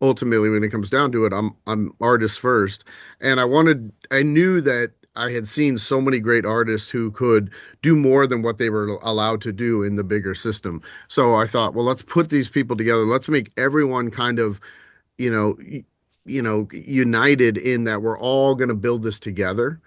ultimately, when it comes down to it, I'm artist first, and I knew that I had seen so many great artists who could do more than what they were allowed to do in the bigger system. So I thought, well, let's put these people together. Let's make everyone kind of, you know, united in that we're all going to build this together.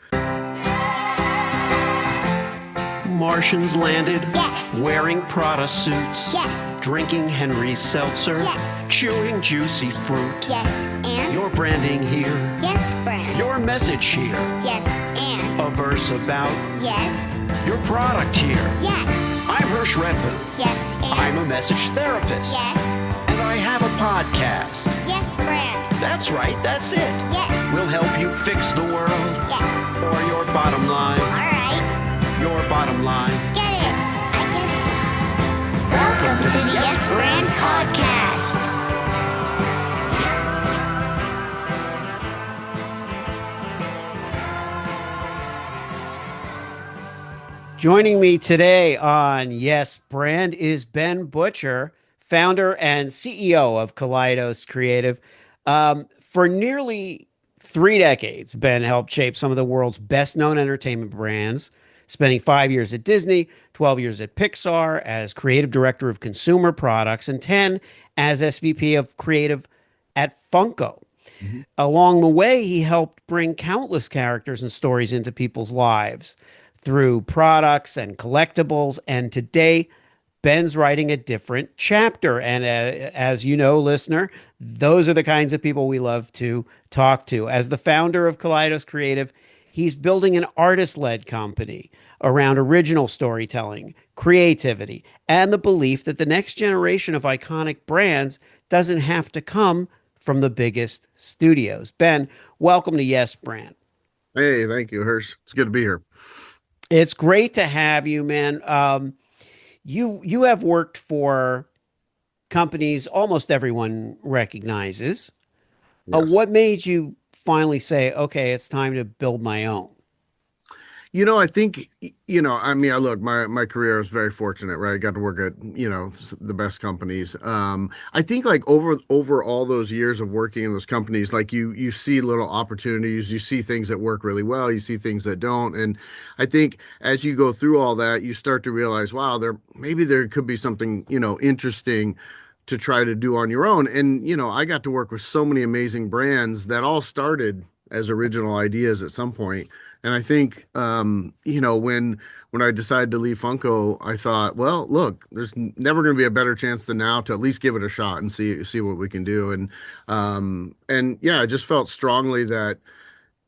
Martians landed. Yes. Wearing Prada suits. Yes. Drinking Henry Seltzer. Yes. Chewing juicy fruit. Yes, and? Your branding here. Yes, brand. Your message here. Yes, and? A verse about Yes. your product here. Yes. I'm Hersh Rephun. Yes, and? I'm a message therapist. Yes. And I have a podcast. Yes, brand. That's right, that's it. Yes. We'll help you fix the world. Yes. Or your bottom line. All right. Your bottom line. Get it. I get it. Welcome to the Yes Brand Podcast. Joining me today on Yes Brand is Ben Butcher, founder and CEO of Kaleidos Creative. For nearly 3 decades, Ben helped shape some of the world's best-known entertainment brands, spending 5 years at Disney, 12 years at Pixar as creative director of consumer products, and 10 as SVP of Creative at Funko. Mhm. Along the way, he helped bring countless characters and stories into people's lives through products and collectibles. And today, Ben's writing a different chapter. And as you know, listener, those are the kinds of people we love to talk to. As the founder of Kaleidos Creative, he's building an artist-led company around original storytelling, creativity, and the belief that the next generation of iconic brands doesn't have to come from the biggest studios. Ben, welcome to Yes Brand. Hey, thank you, Hersh. It's good to be here. It's great to have you, man. You have worked for companies almost everyone recognizes. Yes. What made you finally say, okay, it's time to build my own? I think, I mean, I look, my career is very fortunate, right? I got to work at, the best companies. I think like over all those years of working in those companies, like you see little opportunities, you see things that work really well, you see things that don't. And I think as you go through all that, you start to realize, wow, maybe there could be something, interesting to try to do on your own. And, I got to work with so many amazing brands that all started as original ideas at some point. And I think, when I decided to leave Funko, I thought, well, look, there's never going to be a better chance than now to at least give it a shot and see what we can do. And yeah, I just felt strongly that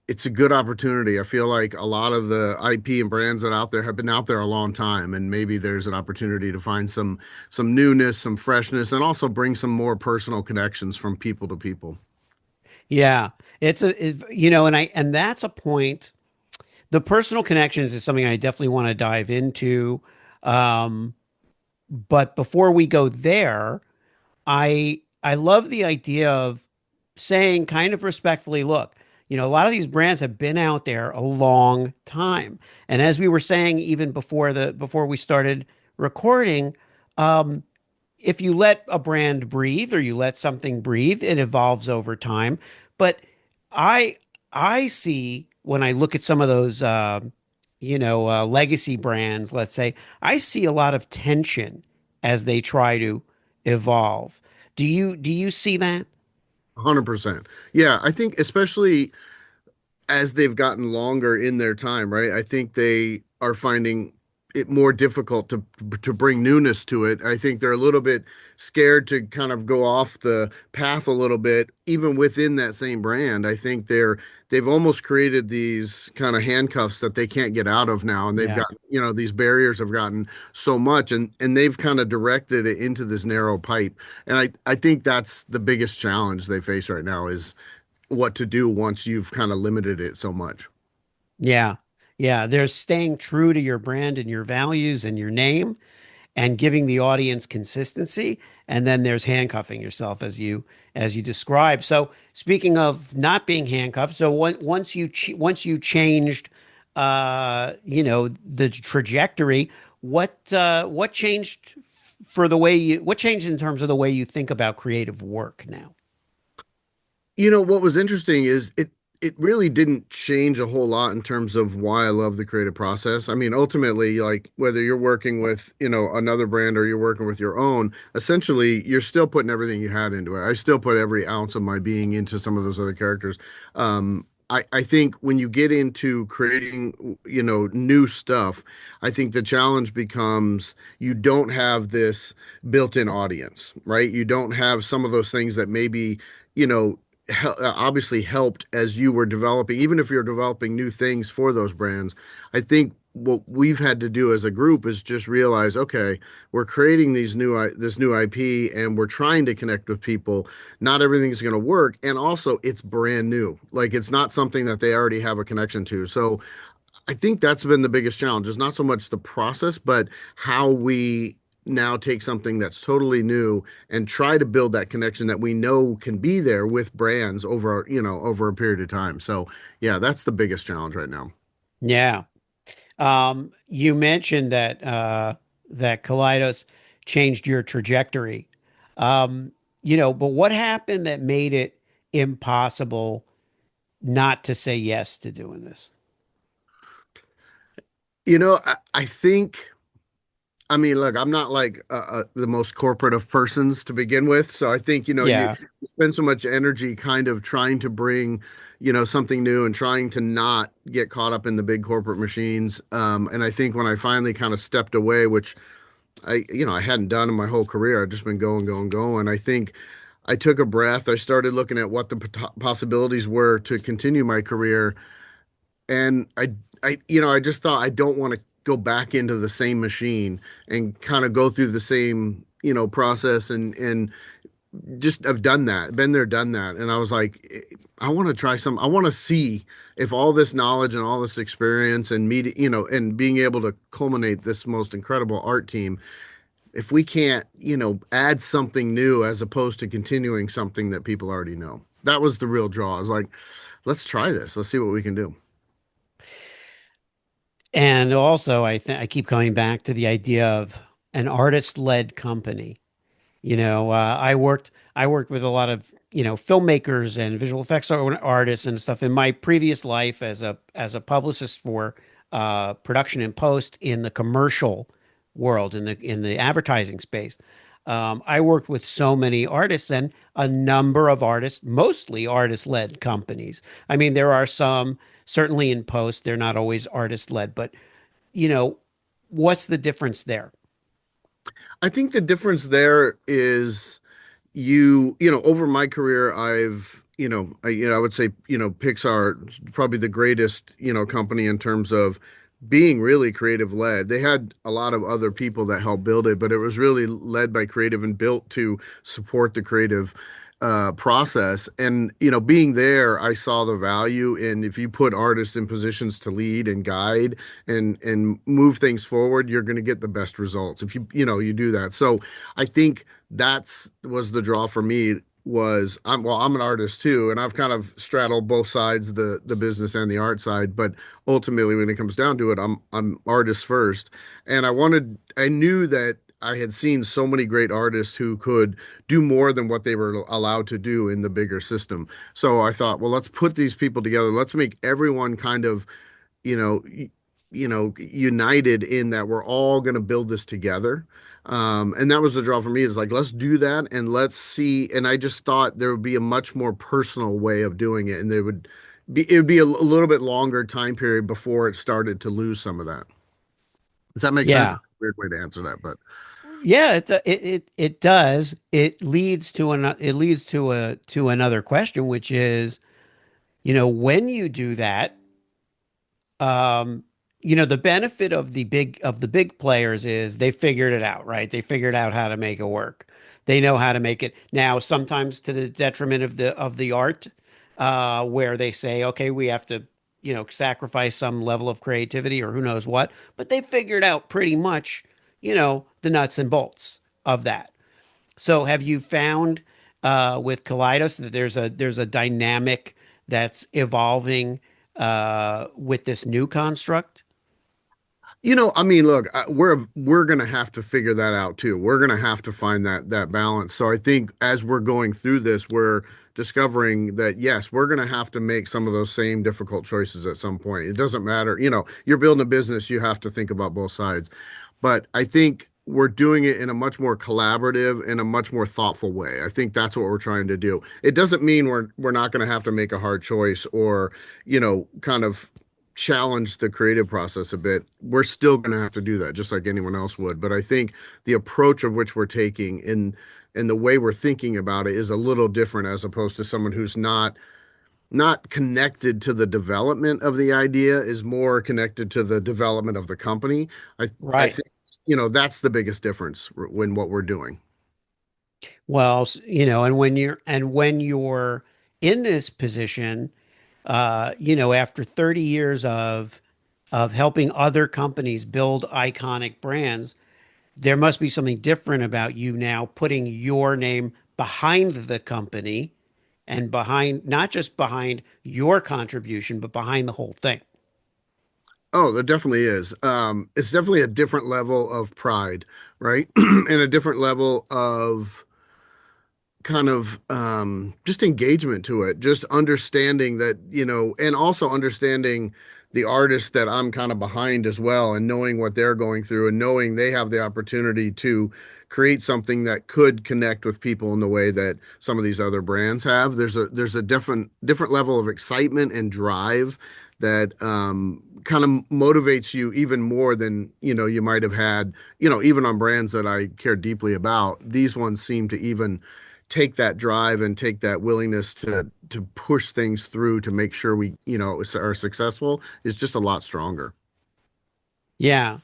it's a good opportunity. I feel like a lot of the IP and brands that are out there have been out there a long time, and maybe there's an opportunity to find some newness, some freshness, and also bring some more personal connections from people to people. Yeah, and that's a point. The personal connections is something I definitely want to dive into. Um, but before we go there, I love the idea of saying kind of respectfully, look, a lot of these brands have been out there a long time. And as we were saying even before we started recording, um, if you let a brand breathe or you let something breathe, it evolves over time. But I I see when I look at some of those legacy brands, let's say, I see a lot of tension as they try to evolve. Do you see that? 100%. Yeah, I think especially as they've gotten longer in their time, right? I think they are finding it more difficult to bring newness to it. I think they're a little bit scared to kind of go off the path a little bit, even within that same brand. I think they've almost created these kind of handcuffs that they can't get out of now, and they've Yeah. got these barriers have gotten so much, and they've kind of directed it into this narrow pipe. And I think that's the biggest challenge they face right now is what to do once you've kind of limited it so much. Yeah. Yeah. There's staying true to your brand and your values and your name and giving the audience consistency. And then there's handcuffing yourself as you described. So speaking of not being handcuffed, so once you changed the trajectory, what changed what changed in terms of the way you think about creative work now? What was interesting is it really didn't change a whole lot in terms of why I love the creative process. I mean, ultimately, like whether you're working with, another brand or you're working with your own, essentially you're still putting everything you had into it. I still put every ounce of my being into some of those other characters. I think when you get into creating, new stuff, I think the challenge becomes you don't have this built-in audience, right? You don't have some of those things that maybe, you know, obviously helped as you were developing, even if you're developing new things for those brands. I think what we've had to do as a group is just realize, okay, we're creating this new IP and we're trying to connect with people. Not everything's going to work, and also it's brand new. Like it's not something that they already have a connection to. So I think that's been the biggest challenge. It's not so much the process, but how we now take something that's totally new and try to build that connection that we know can be there with brands over a period of time. So, yeah, that's the biggest challenge right now. Yeah. You mentioned that Kaleidos changed your trajectory. But what happened that made it impossible not to say yes to doing this? I think I mean, look, I'm not like the most corporate of persons to begin with. So I think, Yeah. you spend so much energy kind of trying to bring, something new and trying to not get caught up in the big corporate machines. And I think when I finally kind of stepped away, which I hadn't done in my whole career, I'd just been going, going, going. I think I took a breath. I started looking at what the possibilities were to continue my career. And I just thought I don't want to go back into the same machine and kind of go through the same, process and just have done that, been there, done that. And I was like, I want to try some, I want to see if all this knowledge and all this experience and media, and being able to culminate this most incredible art team, if we can't, add something new as opposed to continuing something that people already know. That was the real draw. I was like, let's try this. Let's see what we can do. And also, I keep coming back to the idea of an artist-led company. I worked with a lot of filmmakers and visual effects artists and stuff in my previous life as a publicist for production and post in the commercial world in the advertising space. I worked with so many artists and a number of artists, mostly artist-led companies. I mean, there are some certainly in post, they're not always artist-led, but you know, what's the difference there? I think the difference there is over my career, I would say, Pixar is probably the greatest, company in terms of being really creative led. They had a lot of other people that helped build it, but it was really led by creative and built to support the creative process. And, being there, I saw the value in if you put artists in positions to lead and guide and move things forward, you're going to get the best results if you do that. So I think that's was the draw for me was I'm an artist too, and I've kind of straddled both sides, the business and the art side, but ultimately when it comes down to it, I'm artist first. And I knew that I had seen so many great artists who could do more than what they were allowed to do in the bigger system. So I thought, well, let's put these people together. Let's make everyone kind of, you know, united in that we're all going to build this together. And that was the draw for me is like, let's do that and let's see. And I just thought there would be a much more personal way of doing it. And it would be a little bit longer time period before it started to lose some of that. Does that make sense? Yeah. Weird way to answer that, but Yeah, it does. It leads to another question, which is, when you do that, um, the benefit of the big players is they figured it out, right? They figured out how to make it work. They know how to make it now, sometimes to the detriment of the art, where they say, okay, we have to, sacrifice some level of creativity or who knows what, but they figured out pretty much, the nuts and bolts of that. So have you found with Kaleidos that there's a dynamic that's evolving with this new construct? I mean, look, we're gonna have to figure that out too. We're gonna have to find that balance. So I think as we're going through this, we're discovering that yes, we're going to have to make some of those same difficult choices at some point. It doesn't matter, you're building a business, you have to think about both sides. But I think we're doing it in a much more collaborative and a much more thoughtful way. I think that's what we're trying to do. It doesn't mean we're not going to have to make a hard choice or, kind of challenge the creative process a bit. We're still going to have to do that just like anyone else would. But I think the approach of which we're taking and the way we're thinking about it is a little different as opposed to someone who's not connected to the development of the idea, is more connected to the development of the company. I Right. think that's the biggest difference when what we're doing. Well, and when you're in this position, after 30 years of helping other companies build iconic brands, there must be something different about you now putting your name behind the company and behind not just behind your contribution, but behind the whole thing. Oh, there definitely is. It's definitely a different level of pride, right? And a different level of kind of just engagement to it, just understanding that, and also understanding the artists that I'm kind of behind as well, and knowing what they're going through and knowing they have the opportunity to create something that could connect with people in the way that some of these other brands have. There's a different level of excitement and drive that kind of motivates you even more than you might have had, even on brands that I care deeply about. These ones seem to even take that drive and take that willingness to push things through to make sure we are successful is just a lot stronger. Yeah.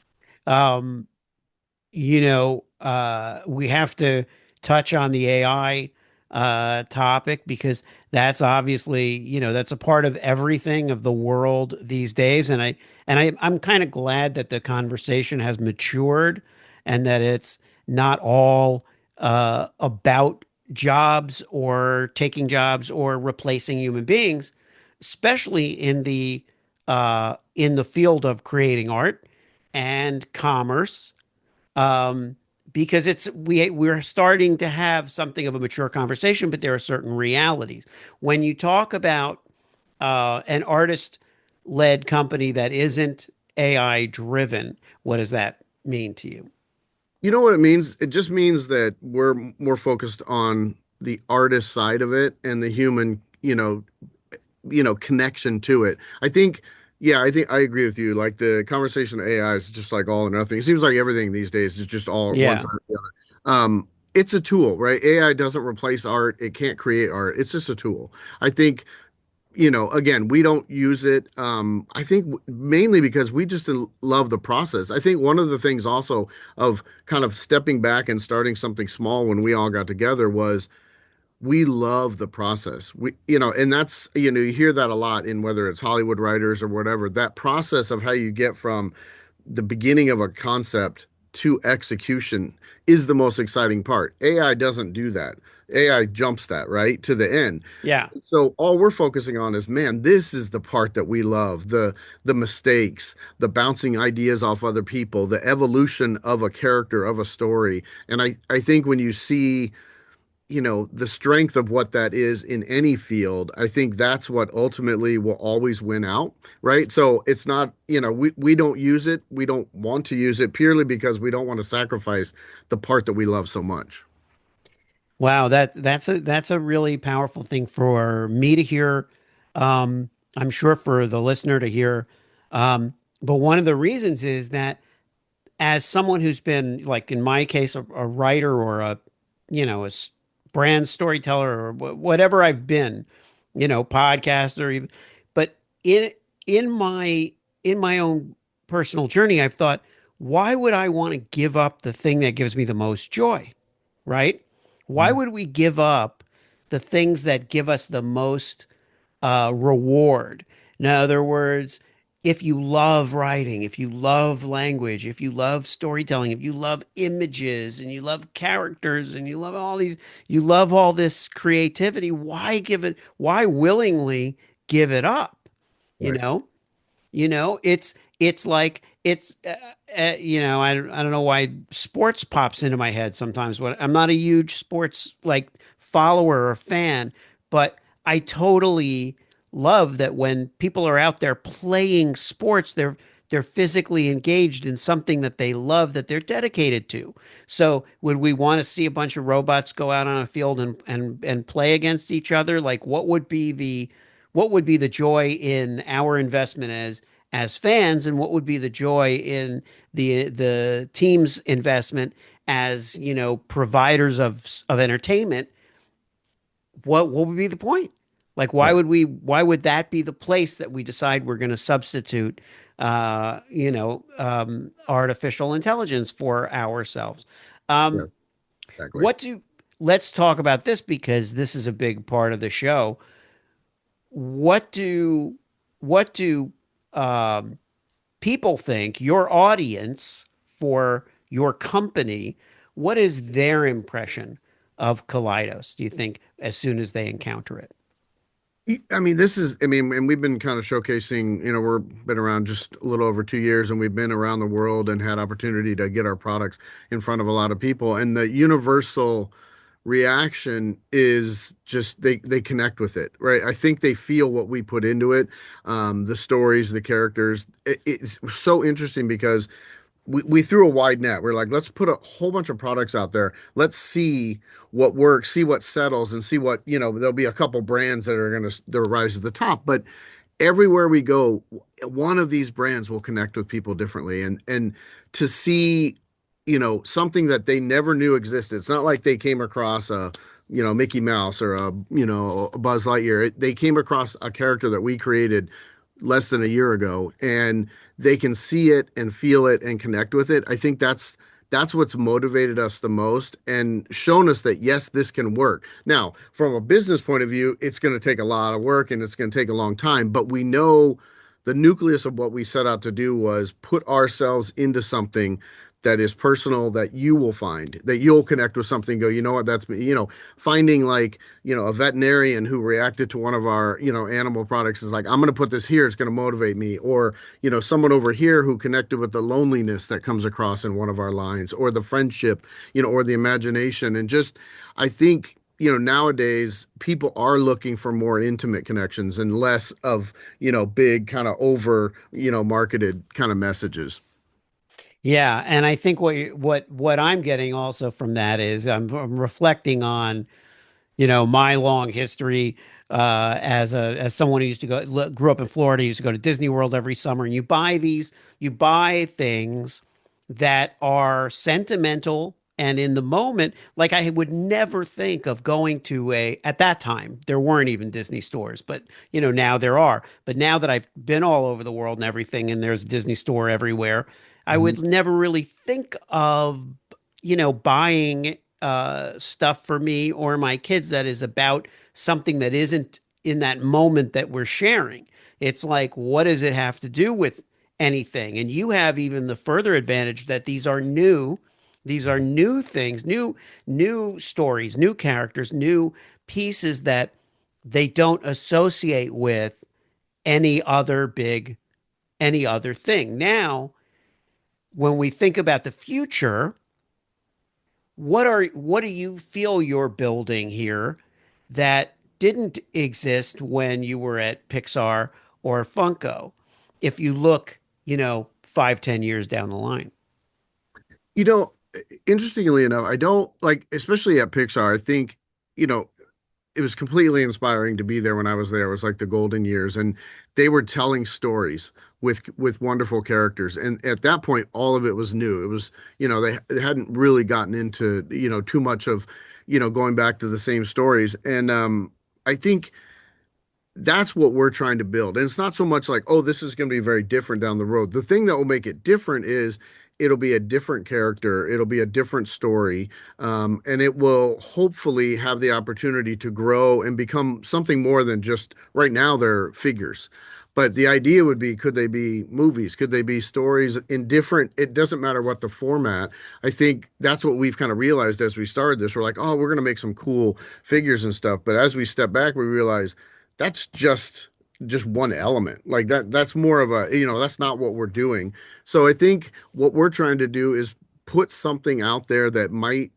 Um, we have to touch on the AI topic because that's obviously, that's a part of everything of the world these days. I'm kind of glad that the conversation has matured and that it's not all about jobs or taking jobs or replacing human beings, especially in the field of creating art and commerce, um, because we're starting to have something of a mature conversation, but there are certain realities. When you talk about an artist-led company that isn't AI driven, what does that mean to you? You know what it means? It just means that we're more focused on the artist side of it and the human, connection to it. I think I agree with you. Like the conversation of AI is just like all or nothing. It seems like everything these days is just all one Yeah, side or the other. It's a tool, right? AI doesn't replace art. It can't create art. It's just a tool. I think, again, we don't use it. I think mainly because we just love the process. I think one of the things also of kind of stepping back and starting something small when we all got together was we love the process. And that's, you hear that a lot in whether it's Hollywood writers or whatever, that process of how you get from the beginning of a concept to execution is the most exciting part. AI doesn't do that. AI jumps that right to the end. yeah. So all we're focusing on is, man, this is the part that we love, the mistakes, the bouncing ideas off other people, the evolution of a character, of a story. And I think when you see the strength of what that is in any field, I think that's what ultimately will always win out, right? So it's not, we don't use it, we don't want to use it purely because we don't want to sacrifice the part that we love so much. Wow, that's a really powerful thing for me to hear. I'm sure for the listener to hear. But one of the reasons is that as someone who's been, like in my case, a writer or a brand storyteller or whatever I've been, podcaster even, but in in my in my own personal journey, I've thought, why would I want to give up the thing that gives me the most joy, right? Why would we give up the things that give us the most reward? In other words, if you love writing, if you love language, if you love storytelling, if you love images and you love characters and you love all this creativity, why willingly give it up? You Right. know? It's like I don't know why sports pops into my head sometimes when I'm not a huge sports like follower or fan, But I totally love that when people are out there playing sports, they're physically engaged in something that they love, that they're dedicated to. So would we want to see a bunch of robots go out on a field and play against each other? Like what would be the joy in our investment as fans, and what would be the joy in the team's investment as, providers of entertainment? What would be the point? Like, Right. why would that be the place that we decide we're going to substitute, artificial intelligence for ourselves? Yeah, Um, exactly. what do, let's talk about this because this is a big part of the show. What do, what do, um, people think, your audience for your company, what is their impression of Kaleidos, do you think, as soon as they encounter it? I mean, and we've been kind of showcasing, we're been around just a little over 2 years, and we've been around the world and had opportunity to get our products in front of a lot of people. And the universal reaction is just they connect with it, right? I think they feel what we put into it, the stories, the characters. It's so interesting because we threw a wide net. We're like, let's put a whole bunch of products out there. Let's see what works, see what settles, and see what, there'll be a couple brands that are going to rise to the top. But everywhere we go, one of these brands will connect with people differently. And to see, something that they never knew existed. It's not like they came across a, Mickey Mouse or a Buzz Lightyear. They came across a character that we created less than a year ago, and they can see it and feel it and connect with it. I think that's what's motivated us the most and shown us that yes, this can work. Now, from a business point of view, it's going to take a lot of work and it's going to take a long time, but we know the nucleus of what we set out to do was put ourselves into something that is personal, that you will find, that you'll connect with something, go, you know what, that's me, finding like, a veterinarian who reacted to one of our, animal products is like, I'm going to put this here, it's going to motivate me. Or, someone over here who connected with the loneliness that comes across in one of our lines, or the friendship, or the imagination. And just, I think, nowadays people are looking for more intimate connections and less of, big kind of over, marketed kind of messages. Yeah, and I think what I'm getting also from that is I'm reflecting on, my long history as someone who used to grew up in Florida, used to go to Disney World every summer, and you buy things that are sentimental and in the moment. Like, I would never think of going to at that time there weren't even Disney stores, but now there are. But now that I've been all over the world and everything, and there's a Disney store everywhere, I Mhm. would never really think of, buying stuff for me or my kids that is about something that isn't in that moment that we're sharing. It's like, what does it have to do with anything? And you have even the further advantage that these are new things, new stories, new characters, new pieces that they don't associate with any other big any other thing. Now, when we think about the future, what do you feel you're building here that didn't exist when you were at Pixar or Funko? If you look, 5, 10 years down the line. You know, Interestingly enough, I don't like, especially at Pixar, I think, you know, it was completely inspiring to be there when I was there. It was like the golden years, and they were telling stories with wonderful characters. And at that point, all of it was new. It was, they hadn't really gotten into, too much of, going back to the same stories. And I think that's what we're trying to build. And it's not so much like, oh, this is going to be very different down the road. The thing that will make it different is it'll be a different character, it'll be a different story, and it will hopefully have the opportunity to grow and become something more than just right now they're figures. But the idea would be, could they be movies? Could they be stories in different? It doesn't matter what the format. I think that's what we've kind of realized as we started this. We're like, oh, we're going to make some cool figures and stuff. But as we step back, we realize that's just one element. Like that's more of a, that's not what we're doing. So I think what we're trying to do is put something out there that might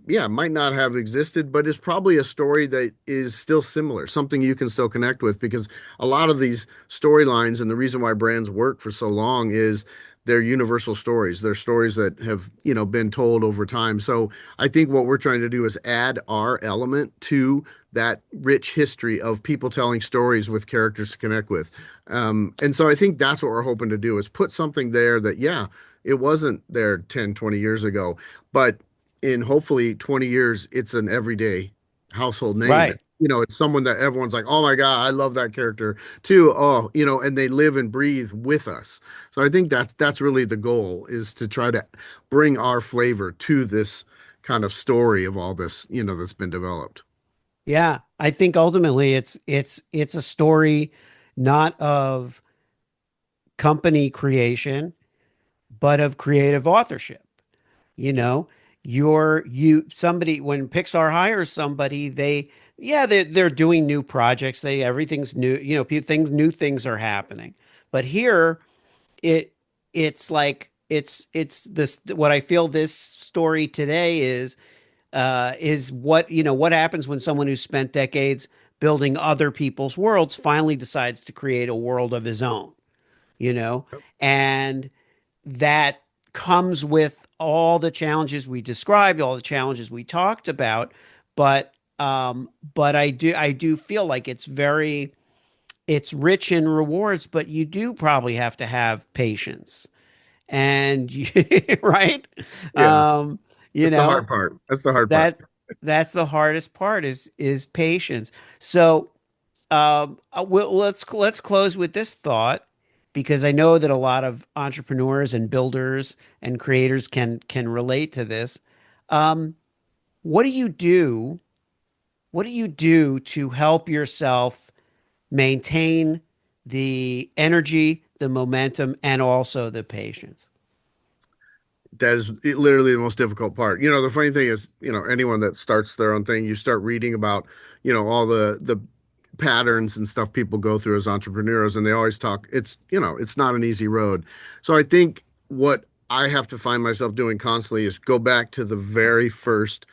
yeah, might not have existed, but is probably a story that is still similar, something you can still connect with because a lot of these storylines and the reason why brands work for so long is they're universal stories. They're stories that have, been told over time. So I think what we're trying to do is add our element to that rich history of people telling stories with characters to connect with. And so I think that's what we're hoping to do is put something there that, yeah, it wasn't there 10, 20 years ago, but in hopefully 20 years, it's an everyday household name. Right. It's someone that everyone's like, oh my God, I love that character too. Oh, and they live and breathe with us. So I think that's really the goal is to try to bring our flavor to this kind of story of all this, that's been developed. Yeah, I think ultimately it's a story not of company creation, but of creative authorship. You know, you somebody when Pixar hires somebody, they're doing new projects. Everything's new. New things are happening. But here, it it's like it's this what I feel this story today is what happens when someone who's spent decades building other people's worlds finally decides to create a world of his own, you know, and that comes with all the challenges we described, all the challenges we talked about, but I do feel like it's rich in rewards, but you do probably have to have patience and right, Yeah. you That's the know hard part. That's the hard part. that that's the hardest part is patience. So let's close with this thought because I know that a lot of entrepreneurs and builders and creators can relate to this. Um, what do you do? What do you do to help yourself maintain the energy, the momentum, and also the patience? That is literally the most difficult part. The funny thing is, anyone that starts their own thing, you start reading about, all the patterns and stuff people go through as entrepreneurs, and they always talk, it's not an easy road. So I think what I have to find myself doing constantly is go back to the very first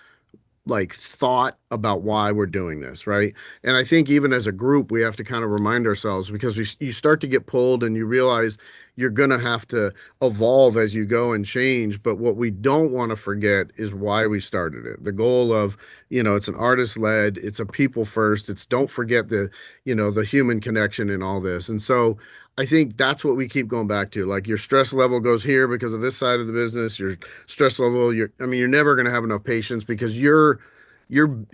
like thought about why we're doing this, right? And I think even as a group, we have to kind of remind ourselves because you start to get pulled and you realize you're going to have to evolve as you go and change. But what we don't want to forget is why we started it. The goal of, it's an artist led, it's a people first. It's don't forget the human connection in all this. And so I think that's what we keep going back to. Like your stress level goes here because of this side of the business. Your stress level, you're never going to have enough patience because you're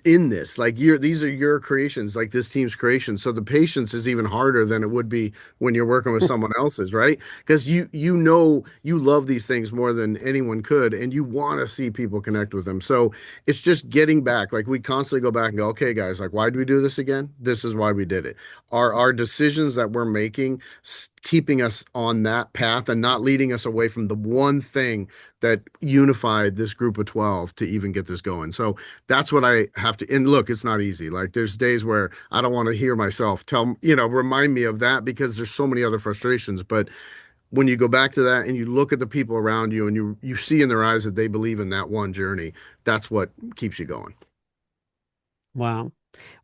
in this. Like these are your creations, like this team's creations. So the patience is even harder than it would be when you're working with someone else's, right? Because you love these things more than anyone could, and you want to see people connect with them. So it's just getting back. Like we constantly go back and go, okay, guys, like why do we do this again? This is why we did it. Are our decisions that we're making keeping us on that path and not leading us away from the one thing that unified this group of 12 to even get this going? So that's what I have to. And look, it's not easy. Like there's days where I don't want to hear myself remind me of that because there's so many other frustrations. But when you go back to that and you look at the people around you and you see in their eyes that they believe in that one journey, that's what keeps you going. Wow.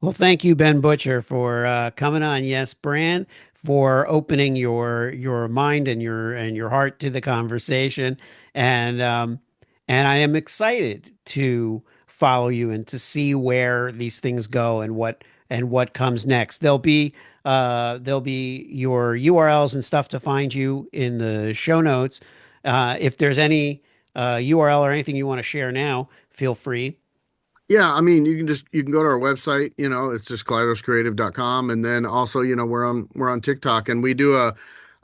Well, thank you, Ben Butcher, for coming on Yes Brand, for opening your mind and your heart to the conversation, and um, and I am excited to follow you and to see where these things go and what comes next. There'll be your URLs and stuff to find you in the show notes. If there's any URL or anything you want to share now, feel free. Yeah, I mean, you can go to our website, it's just kaleidoscreative.com. And then also, we're on TikTok and we do a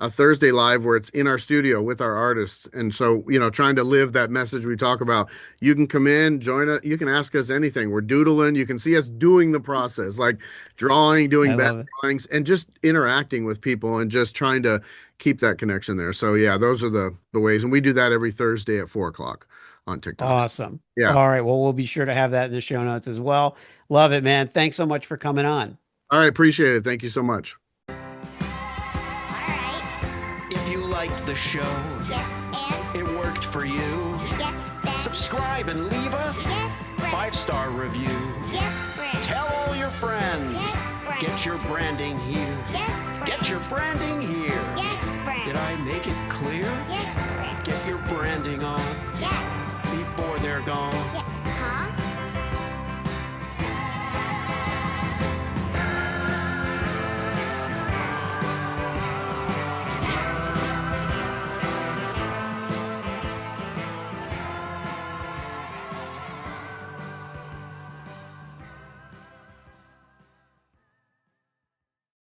Thursday live where it's in our studio with our artists. And so, trying to live that message we talk about. You can come in, join us, you can ask us anything. We're doodling, you can see us doing the process, like drawing, I doing back love it. drawings, and just interacting with people and just trying to keep that connection there. So yeah, those are the ways. And we do that every Thursday at 4 o'clock on TikTok. Awesome. Yeah. All right. Well, we'll be sure to have that in the show notes as well. Love it, man. Thanks so much for coming on. All right. Appreciate it. Thank you so much. All right. If you liked the show, Yes, and it worked for you, yes, then subscribe and leave a yes, friend. 5-star review. Yes, friend. Tell all your friends. Yes, friend. Get your branding here. Yes, friend. Get your branding here. Yes, friend. Did I make it clear? Yes, friend. Get your branding on Yes. before they're gone.